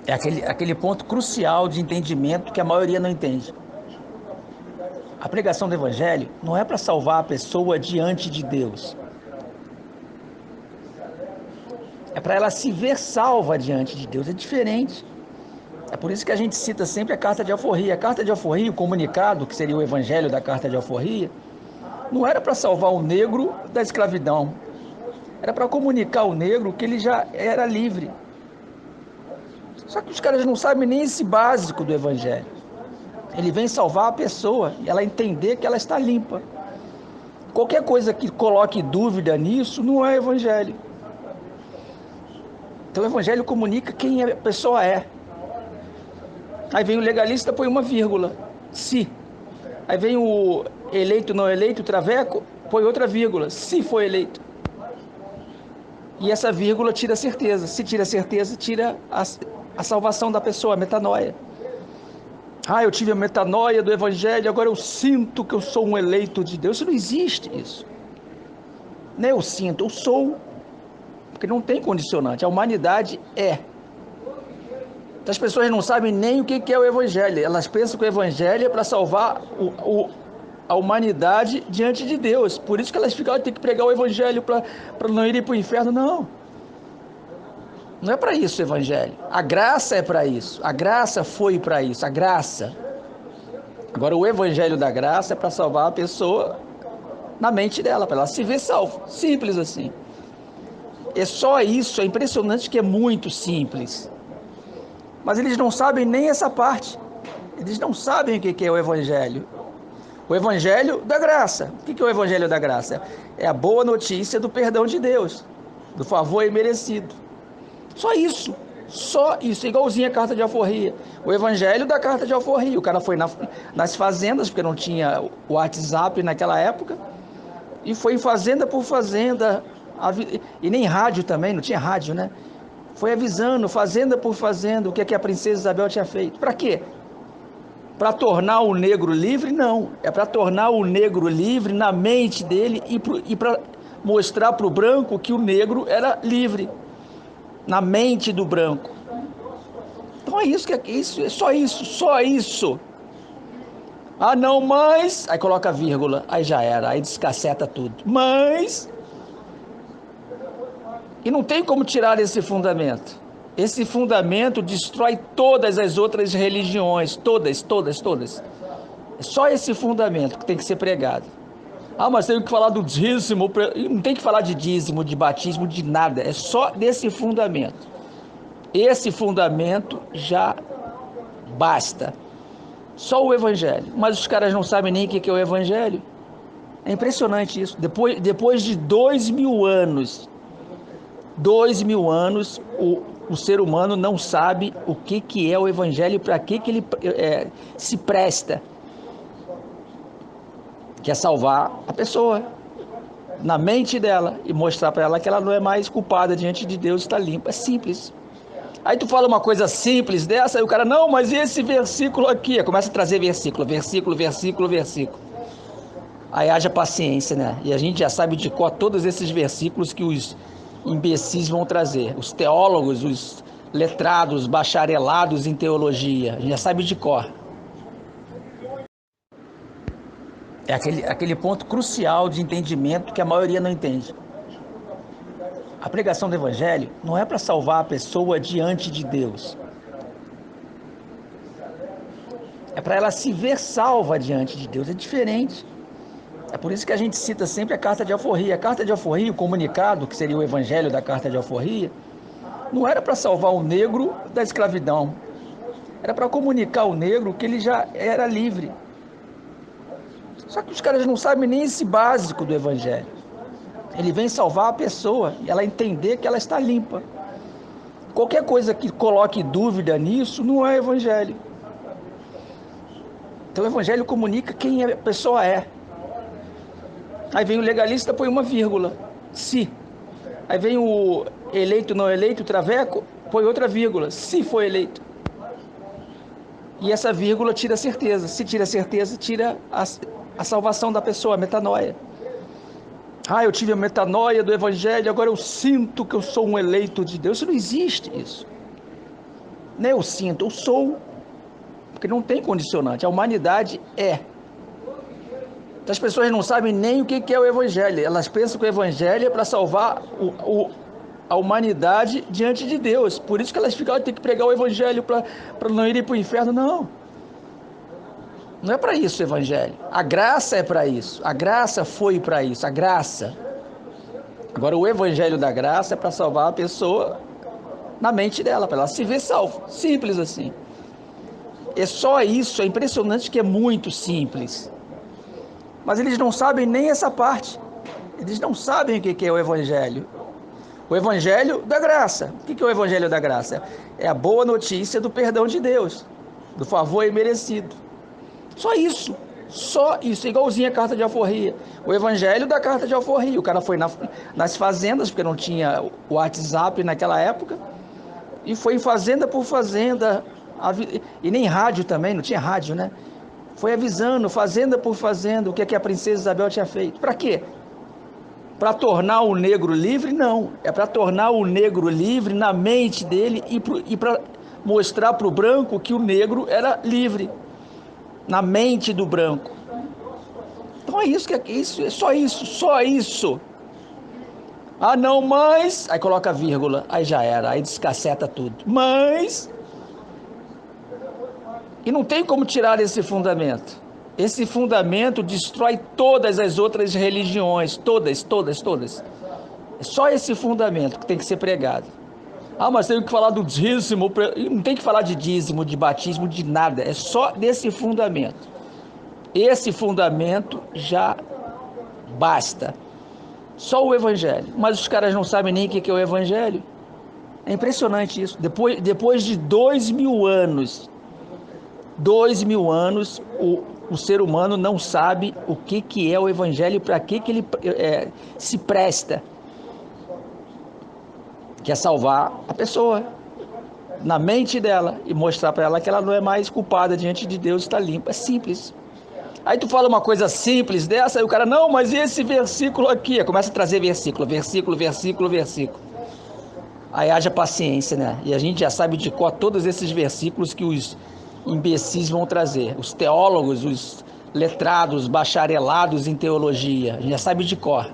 É aquele ponto crucial de entendimento que a maioria não entende. A pregação do Evangelho não é para salvar a pessoa diante de Deus. É para ela se ver salva diante de Deus. É diferente. É por isso que a gente cita sempre a carta de alforria. A carta de alforria, o comunicado, que seria o Evangelho da carta de alforria, não era para salvar o negro da escravidão. Era para comunicar ao negro que ele já era livre. Só que os caras não sabem nem esse básico do Evangelho. Ele vem salvar a pessoa e ela entender que ela está limpa. Qualquer coisa que coloque dúvida nisso não é Evangelho. Então o Evangelho comunica quem a pessoa é. Aí vem o legalista, põe uma vírgula, se. Aí vem o eleito, não eleito, traveco, põe outra vírgula, se foi eleito. E essa vírgula tira a certeza. Se tira a certeza, tira a salvação da pessoa, a metanoia. Eu tive a metanoia do Evangelho, agora eu sinto que eu sou um eleito de Deus. Isso não existe, isso. Nem eu sinto, eu sou. Porque não tem condicionante, a humanidade é. Então, as pessoas não sabem nem o que é o Evangelho. Elas pensam que o Evangelho é para salvar a humanidade diante de Deus. Por isso que elas ficam, tem que pregar o Evangelho para não irem para o inferno. Não. Não é para isso o Evangelho. A graça é para isso. A graça foi para isso. A graça. Agora, o Evangelho da graça é para salvar a pessoa na mente dela, para ela se ver salva. Simples assim. É só isso. É impressionante que é muito simples. Mas eles não sabem nem essa parte. Eles não sabem o que é o Evangelho. O Evangelho da graça. O que é o Evangelho da graça? É a boa notícia do perdão de Deus, do favor imerecido. Só isso. Só isso. Igualzinho a carta de alforria. O Evangelho da carta de alforria. O cara foi nas fazendas, porque não tinha o WhatsApp naquela época, e foi fazenda por fazenda. E nem rádio também, não tinha rádio, né? Foi avisando, fazenda por fazenda, o que a princesa Isabel tinha feito. Para quê? Para tornar o negro livre? Não. É para tornar o negro livre na mente dele e para mostrar para o branco que o negro era livre. Na mente do branco. Então é isso, é só isso, só isso. Não, mas... Aí coloca vírgula, aí já era, aí descaceta tudo. Mas... E não tem como tirar esse fundamento. Esse fundamento destrói todas as outras religiões, todas. É só esse fundamento que tem que ser pregado. Mas tem que falar do dízimo, não tem que falar de dízimo, de batismo, de nada. É só desse fundamento. Esse fundamento já basta. Só o Evangelho. Mas os caras não sabem nem o que é o Evangelho. É impressionante isso. Depois de 2000 anos... 2000 anos, o ser humano não sabe o que é o Evangelho, para que ele se presta. Que é salvar a pessoa na mente dela e mostrar para ela que ela não é mais culpada diante de Deus, está limpa. É simples. Aí tu fala uma coisa simples dessa, aí o cara, não, mas e esse versículo aqui? Começa a trazer versículo. Aí haja paciência, né? E a gente já sabe de cor todos esses versículos que os imbecis vão trazer. Os teólogos, os letrados, bacharelados em teologia, a gente já sabe de cor. É aquele ponto crucial de entendimento que a maioria não entende. A pregação do Evangelho não é para salvar a pessoa diante de Deus. É para ela se ver salva diante de Deus. É diferente. É por isso que a gente cita sempre a carta de alforria. A carta de alforria, o comunicado, que seria o Evangelho da carta de alforria, não era para salvar o negro da escravidão. Era para comunicar ao negro que ele já era livre. Só que os caras não sabem nem esse básico do Evangelho. Ele vem salvar a pessoa e ela entender que ela está limpa. Qualquer coisa que coloque dúvida nisso não é Evangelho. Então o Evangelho comunica quem a pessoa é. Aí vem o legalista, põe uma vírgula, se. Aí vem o eleito, não eleito, traveco, põe outra vírgula, se foi eleito. E essa vírgula tira a certeza. Se tira a certeza, tira a salvação da pessoa, a metanoia. Eu tive a metanoia do Evangelho, agora eu sinto que eu sou um eleito de Deus. Isso não existe, isso. Não é eu sinto, eu sou. Porque não tem condicionante, a humanidade é. As pessoas não sabem nem o que é o Evangelho. Elas pensam que o Evangelho é para salvar a humanidade diante de Deus. Por isso que elas ficam, tem que pregar o Evangelho para não irem para o inferno. Não. Não é para isso o Evangelho. A graça é para isso. A graça foi para isso. A graça. Agora o Evangelho da graça é para salvar a pessoa na mente dela, para ela se ver salvo. Simples assim. É só isso. É impressionante que é muito simples. Mas eles não sabem nem essa parte. Eles não sabem o que é o Evangelho. O Evangelho da graça. O que é o Evangelho da graça? É a boa notícia do perdão de Deus, do favor imerecido. Só isso. Só isso. Igualzinho a carta de alforria. O Evangelho da carta de alforria. O cara foi nas fazendas, porque não tinha o WhatsApp naquela época, e foi fazenda por fazenda. E nem rádio também, não tinha rádio, né? Foi avisando, fazenda por fazenda, o que a princesa Isabel tinha feito. Para quê? Para tornar o negro livre? Não. É para tornar o negro livre na mente dele e para mostrar para o branco que o negro era livre. Na mente do branco. Então é isso que é isso, é só isso, só isso. Ah, não, mas... Aí coloca vírgula, aí já era, aí descaceta tudo. Mas... E não tem como tirar esse fundamento. Esse fundamento destrói todas as outras religiões, todas. É só esse fundamento que tem que ser pregado. Ah, mas tem que falar do dízimo, não tem que falar de dízimo, de batismo, de nada. É só desse fundamento. Esse fundamento já basta. Só o Evangelho. Mas os caras não sabem nem o que é o Evangelho. É impressionante isso. Depois de 2000 anos... 2000 anos, o ser humano não sabe o que é o Evangelho, para que ele se presta, que é salvar a pessoa na mente dela e mostrar para ela que ela não é mais culpada diante de Deus, está limpa. É simples. Aí tu fala uma coisa simples dessa, aí o cara, não, mas e esse versículo aqui? Aí começa a trazer versículo. Aí haja paciência, né? E a gente já sabe de cor todos esses versículos que os imbecis vão trazer. Os teólogos, os letrados, bacharelados em teologia, a gente já sabe de cor.